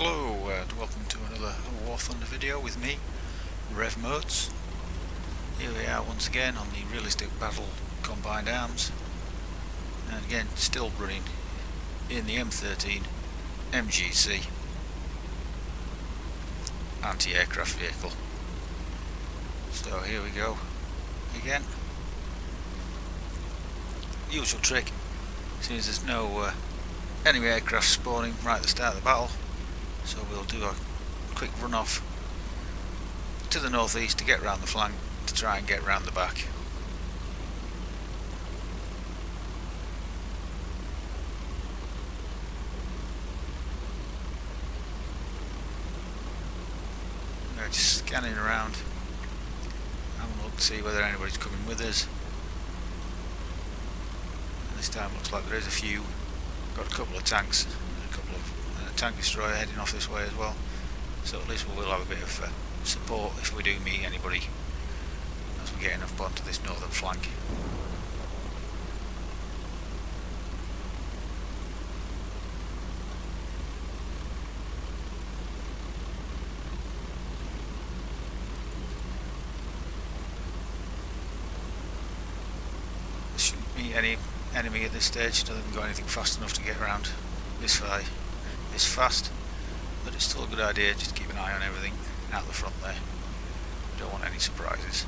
Hello and welcome to another War Thunder video with me, Rev Modes. Here we are once again on the Realistic Battle Combined Arms, and again still running in the M13 MGC anti-aircraft vehicle. So here we go again. Usual trick, since there's no enemy aircraft spawning right at the start of the battle. So we'll do a quick run off to the northeast to get round the flank to try and get round the back. We're just scanning around, having a look to see whether anybody's coming with us. And this time looks like there is a few. Got a couple of tanks. Tank destroyer heading off this way as well, so at least we will have a bit of support if we do meet anybody as we get enough onto this northern flank. There shouldn't be any enemy at this stage. Doesn't got anything fast enough to get around this way. It's fast, but it's still a good idea just to keep an eye on everything out the front there. Don't want any surprises.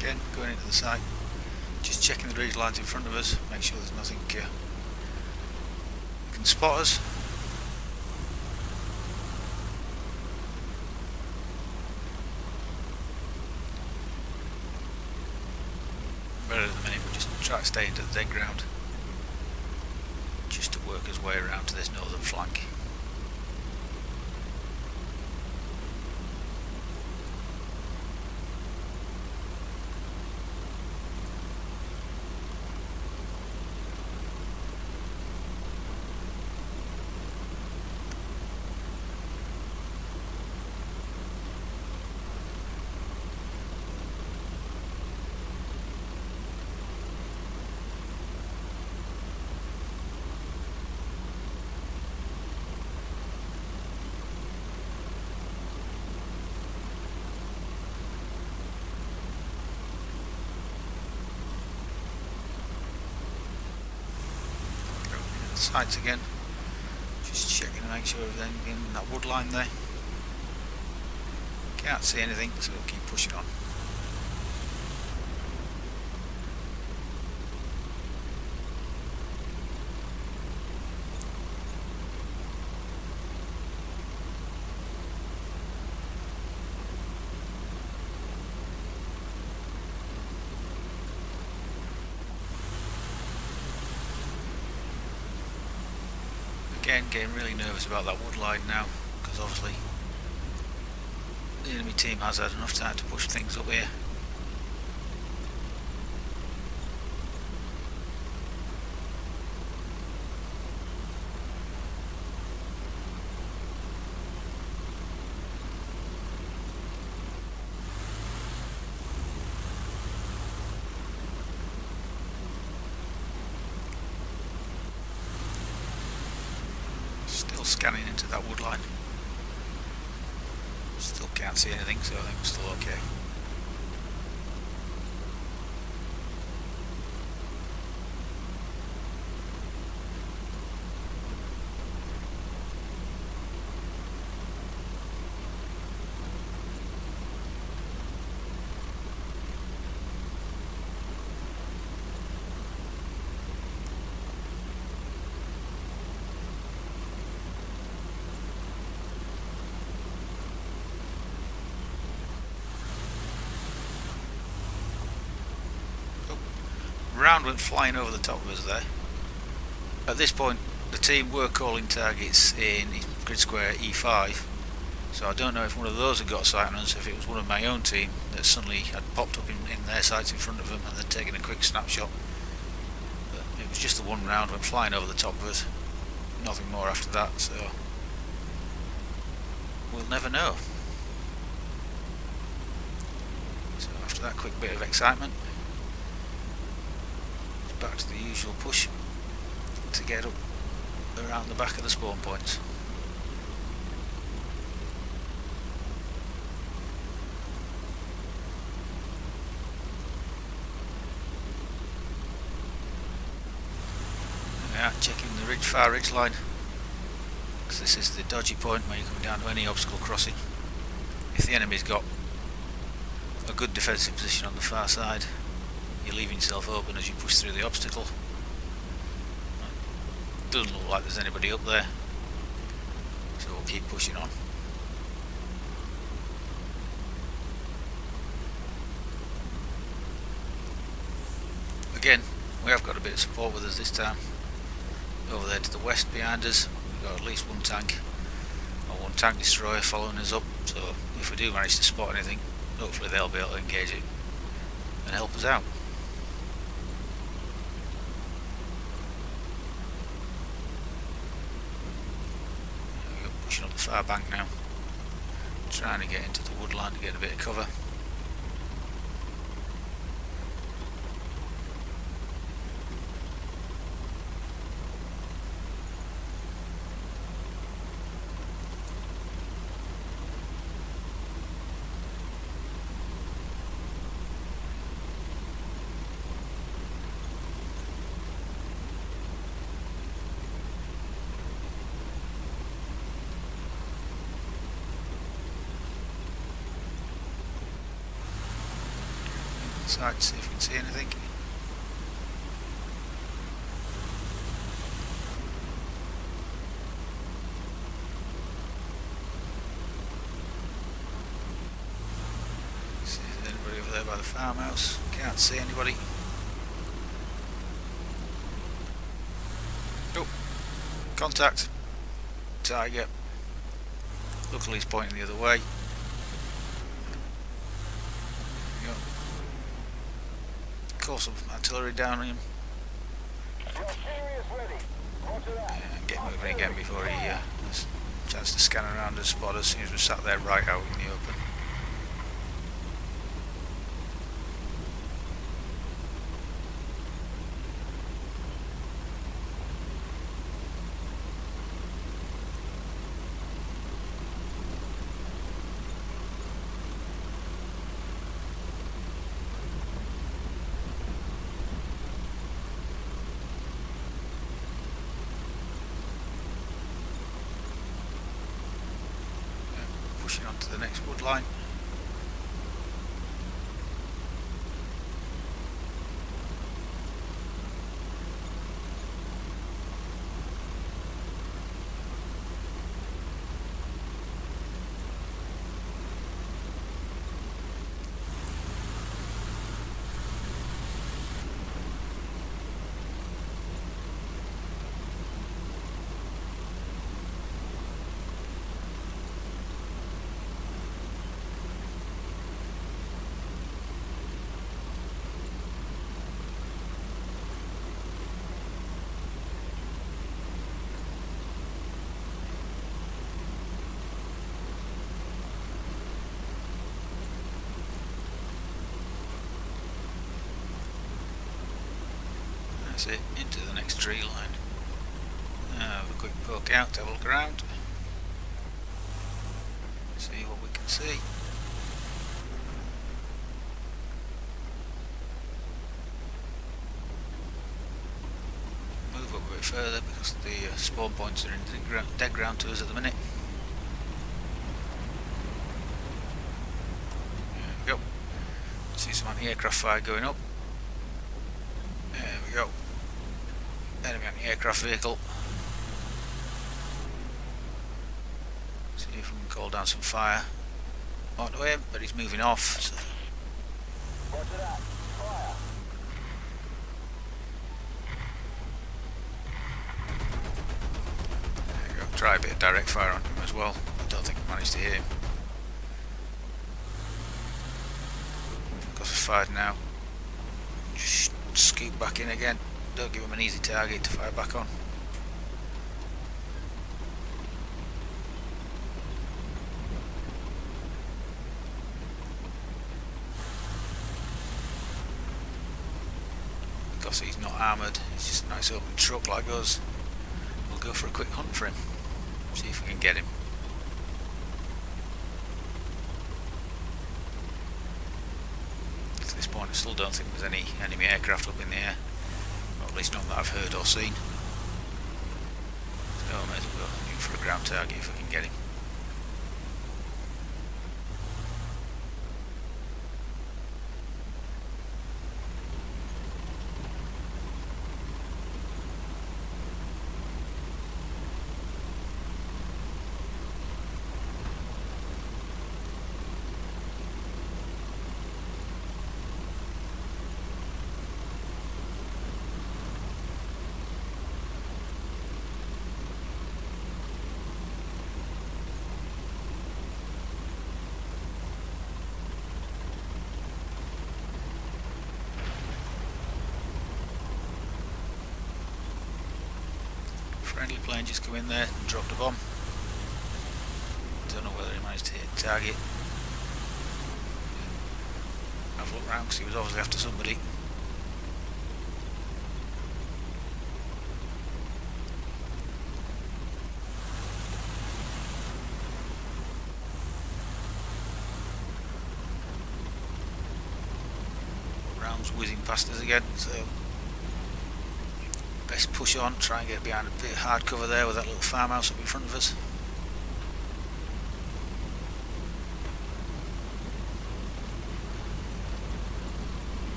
Again, going into the site, just checking the ridge lines in front of us, make sure there's nothing that can spot us. Better at the minute, we just try to stay into the dead ground, just to work his way around to this northern flank. Sights again, just checking to make sure there's anything in that wood line there. Can't see anything, so we'll keep pushing on. Again, getting really nervous about that wood line now, because obviously the enemy team has had enough time to push things up here. Still scanning into that wood line. Still can't see anything, so I think we're still okay. round went flying over the top of us there. At this point the team were calling targets in grid square E5, so I don't know if one of those had got a sight on us, if it was one of my own team that suddenly had popped up in their sights in front of them and then taken a quick snapshot. But it was just the one round went flying over the top of us, nothing more after that, so we'll never know. So after that quick bit of excitement, back to the usual push to get up around the back of the spawn points. Yeah, checking the far ridge line, because this is the dodgy point where you're coming down to any obstacle crossing. If the enemy's got a good defensive position on the far side, you're leaving yourself open as you push through the obstacle. Doesn't look like there's anybody up there, so we'll keep pushing on. Again, we have got a bit of support with us this time. Over there to the west behind us, we've got at least one tank, or one tank destroyer following us up, so if we do manage to spot anything, hopefully they'll be able to engage it and help us out. Pushing up the far bank now, trying to get into the woodland to get a bit of cover. Side to see if we can see anything. See if there's anybody over there by the farmhouse. Can't see anybody. Oh, contact. Tiger. Luckily he's pointing the other way. Some artillery down on him. And get moving again before he has a chance to scan around and spot us, as soon as we're sat there right out in the open. Pushing on to the next wood line. That's it, into the next tree line. Have a quick poke out, have a look around, see what we can see. Move up a bit further because the spawn points are in dead ground to us at the minute. There we go. See some anti-aircraft fire going up. There we go. Enemy anti-aircraft vehicle. See if we can call down some fire onto him, but he's moving off. So. Try a bit of direct fire on him as well. I don't think I managed to hit him. Because I fired now. Just scoot back in again. Don't give him an easy target to fire back on. Because he's not armoured, he's just a nice open truck like us. We'll go for a quick hunt for him, see if we can get him. At this point I still don't think there's any enemy aircraft up in the air, or at least none that I've heard or seen. So I may as well go looking for a ground target if we can get him. Friendly plane just come in there and dropped a bomb. Don't know whether he managed to hit the target. I've looked round because he was obviously after somebody. Rounds whizzing past us again, so best push on, try and get behind a bit of hard cover there with that little farmhouse up in front of us.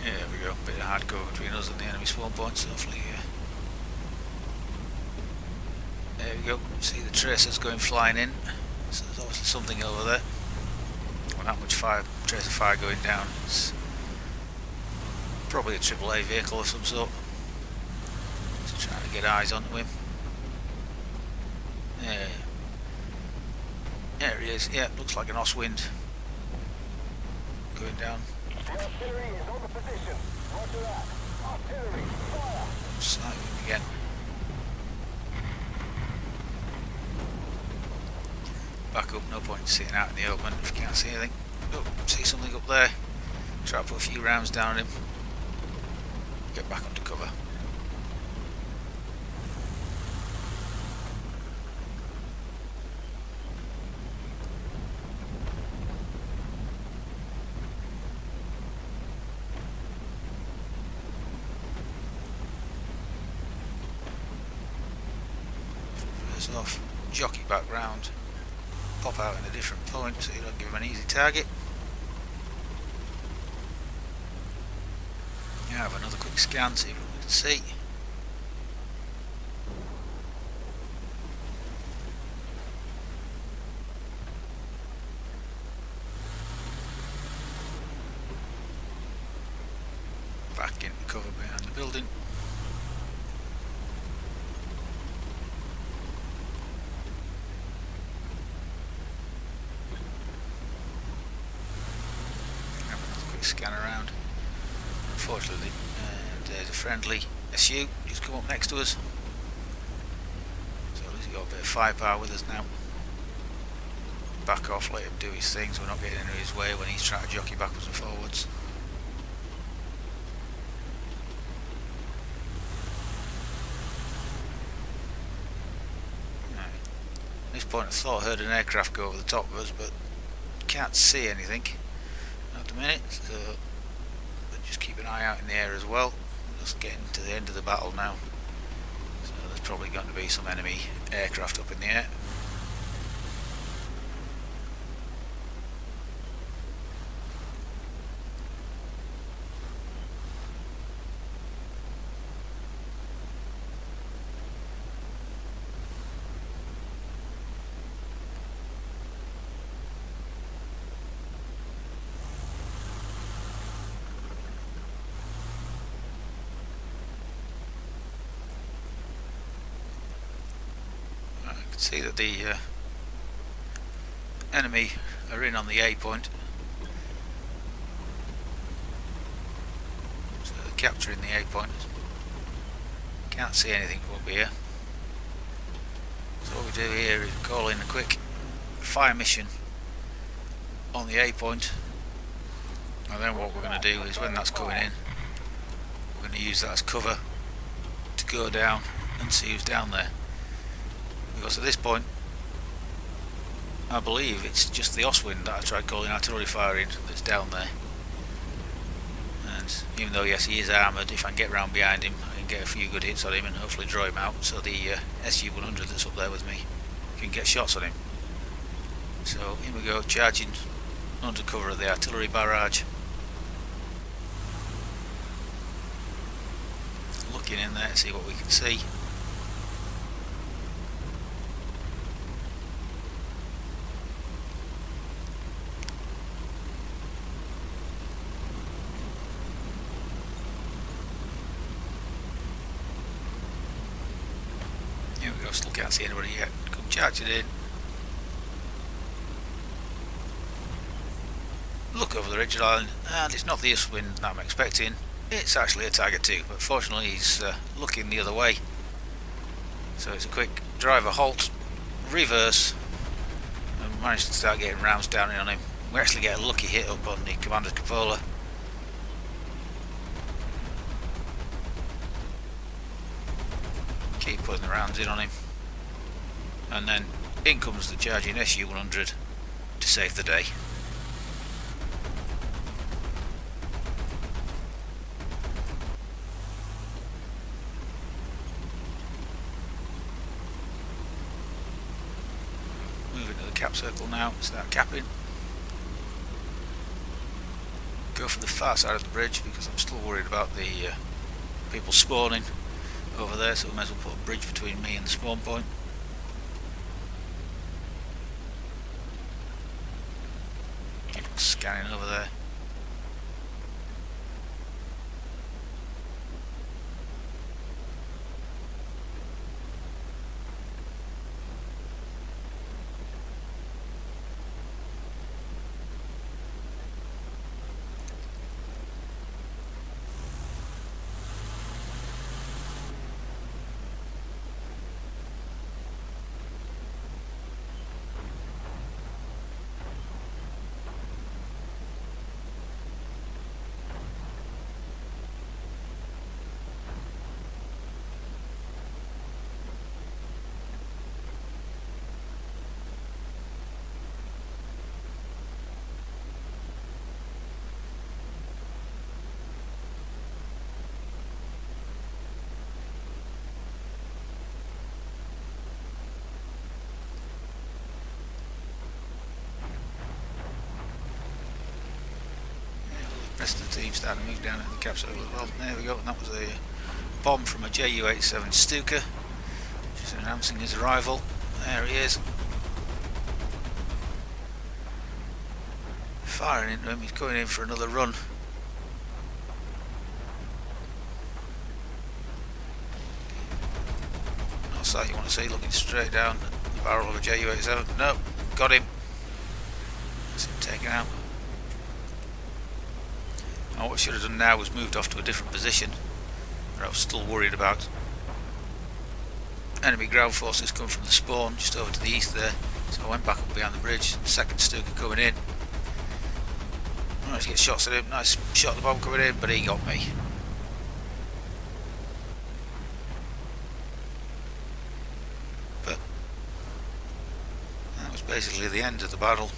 Yeah, there we go, bit of hard cover between us and the enemy spawn points, hopefully. There we go, see the tracers going flying in, so there's obviously something over there. Well, not much fire, tracer fire going down. It's probably a AAA vehicle of some sort. Just trying to get eyes onto him. Yeah. There he is, yeah, looks like an Oswind going down. Artillery is on the position. Roger that. Artillery, fire! Sight him again. Back up, no point in sitting out in the open if you can't see anything. Oh, see something up there. Try to put a few rounds down on him. Get back under cover. Reverse off, jockey back round. Pop out in a different point so you don't give him an easy target. Now have another quick scan, see what we can see. Back into cover behind the building. Scan around. Unfortunately, there's a friendly SU just come up next to us. So at least he's got a bit of firepower with us now. Back off, let him do his things. We're not getting into his way when he's trying to jockey backwards and forwards. At this point I thought I heard an aircraft go over the top of us, but can't see anything at the minute, so but just keep an eye out in the air as well. Just getting to the end of the battle now, so there's probably going to be some enemy aircraft up in the air. See that the enemy are in on the A point, so they're capturing the A point. Can't see anything from up here. So what we do here is call in a quick fire mission on the A point, and then what we're going to do is when that's coming in, we're going to use that as cover to go down and see who's down there, because at this point I believe it's just the Oswind that I tried calling artillery fire in that's down there. And even though yes he is armoured, if I can get round behind him I can get a few good hits on him and hopefully draw him out, so the Su-100 that's up there with me can get shots on him. So here we go, charging under cover of the artillery barrage, looking in there to see what we can see. Here we go, still can't see anybody yet. Come charging in. Look over the ridge line, and it's not the Oswind that I'm expecting, it's actually a Tiger 2, but fortunately he's looking the other way. So it's a quick driver halt, reverse, and managed to start getting rounds down in on him. We actually get a lucky hit up on the commander's cupola. Keep putting the rounds in on him, and then in comes the charging Su-100 to save the day. Moving to the cap circle now, start capping. Go for the far side of the bridge because I'm still worried about the people spawning over there, so we might as well put a bridge between me and the spawn point. Keep scanning over there. The rest of the team starting to move down at the cap circle as well. There we go, and that was a bomb from a Ju-87 Stuka, just announcing his arrival. There he is, firing into him. He's going in for another run. Not a sight you want to see, looking straight down the barrel of a Ju-87. No, got him. That's him taken out. And what I should have done now was moved off to a different position, where I was still worried about enemy ground forces coming from the spawn just over to the east there. So I went back up behind the bridge. Second Stuka coming in. Managed to get shots at him. Nice shot at the bomb coming in, but he got me. But that was basically the end of the battle.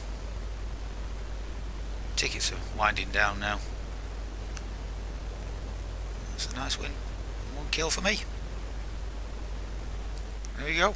Tickets are winding down now. That's a nice win. 1 kill for me. There you go.